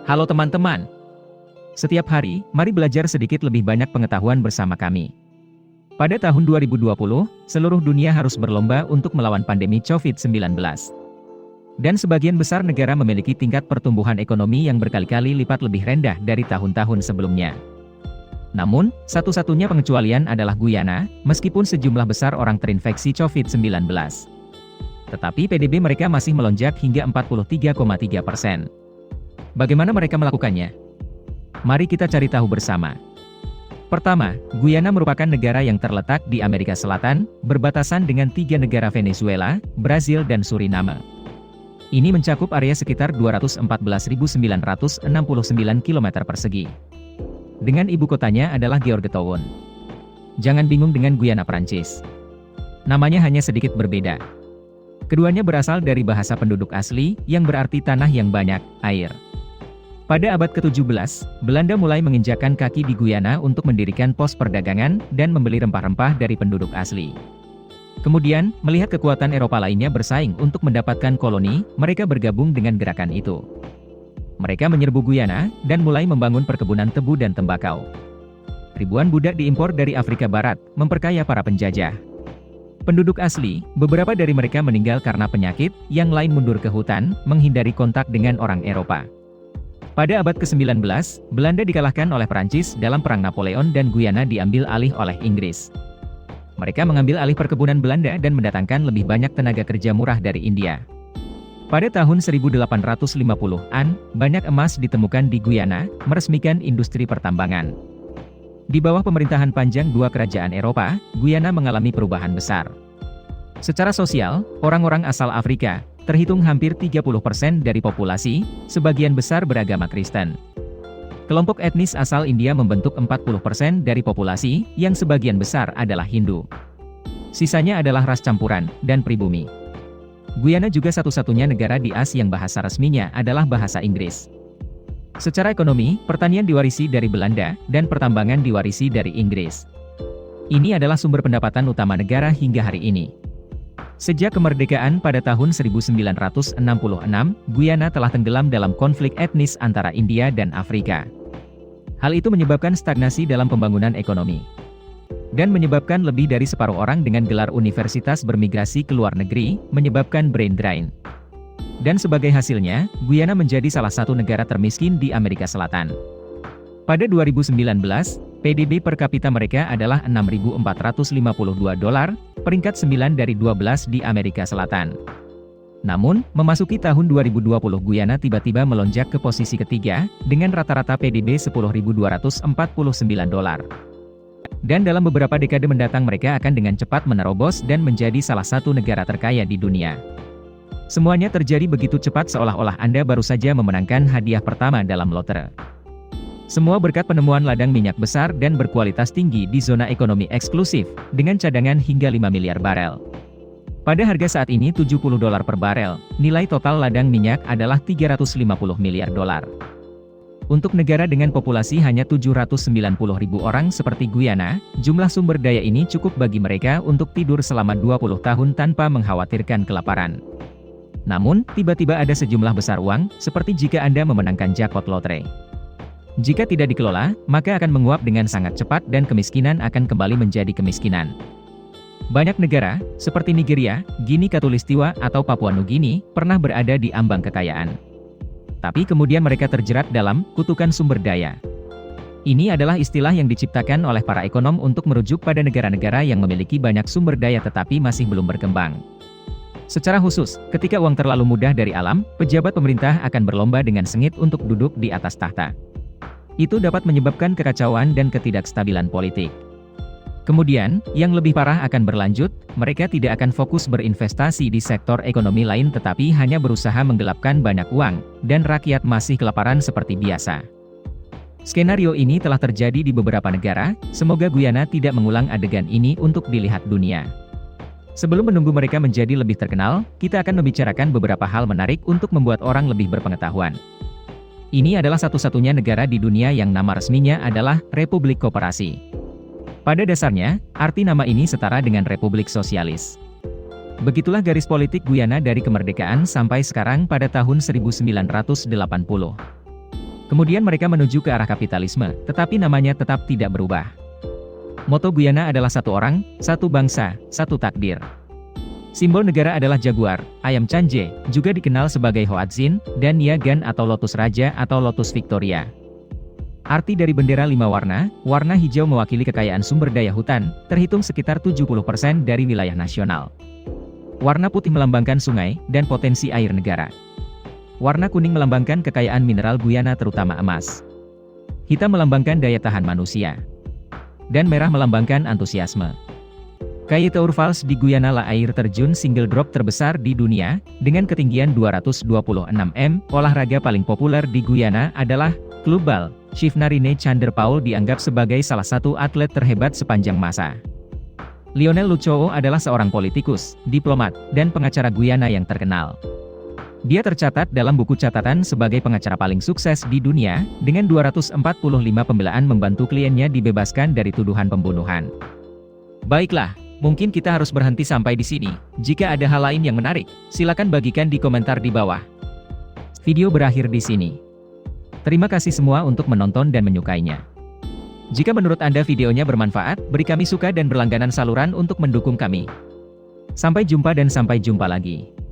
Halo teman-teman. Setiap hari, mari belajar sedikit lebih banyak pengetahuan bersama kami. Pada tahun 2020, seluruh dunia harus berlomba untuk melawan pandemi COVID-19. Dan sebagian besar negara memiliki tingkat pertumbuhan ekonomi yang berkali-kali lipat lebih rendah dari tahun-tahun sebelumnya. Namun, satu-satunya pengecualian adalah Guyana, meskipun sejumlah besar orang terinfeksi COVID-19. Tetapi PDB mereka masih melonjak hingga 43,3%. Bagaimana mereka melakukannya? Mari kita cari tahu bersama. Pertama, Guyana merupakan negara yang terletak di Amerika Selatan, berbatasan dengan 3 negara Venezuela, Brazil dan Suriname. Ini mencakup area sekitar 214.969 km persegi. Dengan ibu kotanya adalah Georgetown. Jangan bingung dengan Guyana Prancis. Namanya hanya sedikit berbeda. Keduanya berasal dari bahasa penduduk asli, yang berarti tanah yang banyak, air. Pada abad ke-17, Belanda mulai menginjakkan kaki di Guyana untuk mendirikan pos perdagangan dan membeli rempah-rempah dari penduduk asli. Kemudian, melihat kekuatan Eropa lainnya bersaing untuk mendapatkan koloni, mereka bergabung dengan gerakan itu. Mereka menyerbu Guyana, dan mulai membangun perkebunan tebu dan tembakau. Ribuan budak diimpor dari Afrika Barat, memperkaya para penjajah. Penduduk asli, beberapa dari mereka meninggal karena penyakit, yang lain mundur ke hutan, menghindari kontak dengan orang Eropa. Pada abad ke-19, Belanda dikalahkan oleh Prancis dalam Perang Napoleon dan Guyana diambil alih oleh Inggris. Mereka mengambil alih perkebunan Belanda dan mendatangkan lebih banyak tenaga kerja murah dari India. Pada tahun 1850-an, banyak emas ditemukan di Guyana, meresmikan industri pertambangan. Di bawah pemerintahan panjang dua kerajaan Eropa, Guyana mengalami perubahan besar. Secara sosial, orang-orang asal Afrika, terhitung hampir 30% dari populasi, sebagian besar beragama Kristen. Kelompok etnis asal India membentuk 40% dari populasi, yang sebagian besar adalah Hindu. Sisanya adalah ras campuran, dan pribumi. Guyana juga satu-satunya negara di Asia yang bahasa resminya adalah bahasa Inggris. Secara ekonomi, pertanian diwarisi dari Belanda, dan pertambangan diwarisi dari Inggris. Ini adalah sumber pendapatan utama negara hingga hari ini. Sejak kemerdekaan pada tahun 1966, Guyana telah tenggelam dalam konflik etnis antara India dan Afrika. Hal itu menyebabkan stagnasi dalam pembangunan ekonomi. Dan menyebabkan lebih dari separuh orang dengan gelar universitas bermigrasi ke luar negeri, menyebabkan brain drain. Dan sebagai hasilnya, Guyana menjadi salah satu negara termiskin di Amerika Selatan. Pada 2019, PDB per kapita mereka adalah $6.452, peringkat 9 dari 12 di Amerika Selatan. Namun, memasuki tahun 2020 Guyana tiba-tiba melonjak ke posisi ketiga, dengan rata-rata PDB $10.249. Dan dalam beberapa dekade mendatang mereka akan dengan cepat menerobos dan menjadi salah satu negara terkaya di dunia. Semuanya terjadi begitu cepat seolah-olah Anda baru saja memenangkan hadiah pertama dalam lotre. Semua berkat penemuan ladang minyak besar dan berkualitas tinggi di zona ekonomi eksklusif, dengan cadangan hingga 5 miliar barel. Pada harga saat ini $70 per barel, nilai total ladang minyak adalah $350 miliar. Untuk negara dengan populasi hanya 790.000 orang seperti Guyana, jumlah sumber daya ini cukup bagi mereka untuk tidur selama 20 tahun tanpa mengkhawatirkan kelaparan. Namun, tiba-tiba ada sejumlah besar uang, seperti jika Anda memenangkan jackpot lotre. Jika tidak dikelola, maka akan menguap dengan sangat cepat dan kemiskinan akan kembali menjadi kemiskinan. Banyak negara, seperti Nigeria, Gini Khatulistiwa atau Papua Nugini, pernah berada di ambang kekayaan. Tapi kemudian mereka terjerat dalam kutukan sumber daya. Ini adalah istilah yang diciptakan oleh para ekonom untuk merujuk pada negara-negara yang memiliki banyak sumber daya tetapi masih belum berkembang. Secara khusus, ketika uang terlalu mudah dari alam, pejabat pemerintah akan berlomba dengan sengit untuk duduk di atas tahta. Itu dapat menyebabkan kekacauan dan ketidakstabilan politik. Kemudian, yang lebih parah akan berlanjut, mereka tidak akan fokus berinvestasi di sektor ekonomi lain tetapi hanya berusaha menggelapkan banyak uang, dan rakyat masih kelaparan seperti biasa. Skenario ini telah terjadi di beberapa negara, semoga Guyana tidak mengulang adegan ini untuk dilihat dunia. Sebelum menunggu mereka menjadi lebih terkenal, kita akan membicarakan beberapa hal menarik untuk membuat orang lebih berpengetahuan. Ini adalah satu-satunya negara di dunia yang nama resminya adalah Republik Koperasi. Pada dasarnya, arti nama ini setara dengan Republik Sosialis. Begitulah garis politik Guyana dari kemerdekaan sampai sekarang pada tahun 1980. Kemudian mereka menuju ke arah kapitalisme, tetapi namanya tetap tidak berubah. Moto Guyana adalah satu orang, satu bangsa, satu takdir. Simbol negara adalah jaguar, ayam canje, juga dikenal sebagai Hoatzin, dan Niagan atau Lotus Raja atau Lotus Victoria. Arti dari bendera 5 warna, warna hijau mewakili kekayaan sumber daya hutan, terhitung sekitar 70% dari wilayah nasional. Warna putih melambangkan sungai, dan potensi air negara. Warna kuning melambangkan kekayaan mineral Guyana terutama emas. Hitam melambangkan daya tahan manusia. Dan merah melambangkan antusiasme. Kayeteur Falls di Guyana lah air terjun single drop terbesar di dunia, dengan ketinggian 226 m. Olahraga paling populer di Guyana adalah Clubbal. Shivnarine Chander Paul dianggap sebagai salah satu atlet terhebat sepanjang masa. Lionel Lucoo adalah seorang politikus, diplomat, dan pengacara Guyana yang terkenal. Dia tercatat dalam buku catatan sebagai pengacara paling sukses di dunia, dengan 245 pembelaan membantu kliennya dibebaskan dari tuduhan pembunuhan. Baiklah, mungkin kita harus berhenti sampai di sini. Jika ada hal lain yang menarik, silakan bagikan di komentar di bawah. Video berakhir di sini. Terima kasih semua untuk menonton dan menyukainya. Jika menurut Anda videonya bermanfaat, beri kami suka dan berlangganan saluran untuk mendukung kami. Sampai jumpa dan sampai jumpa lagi.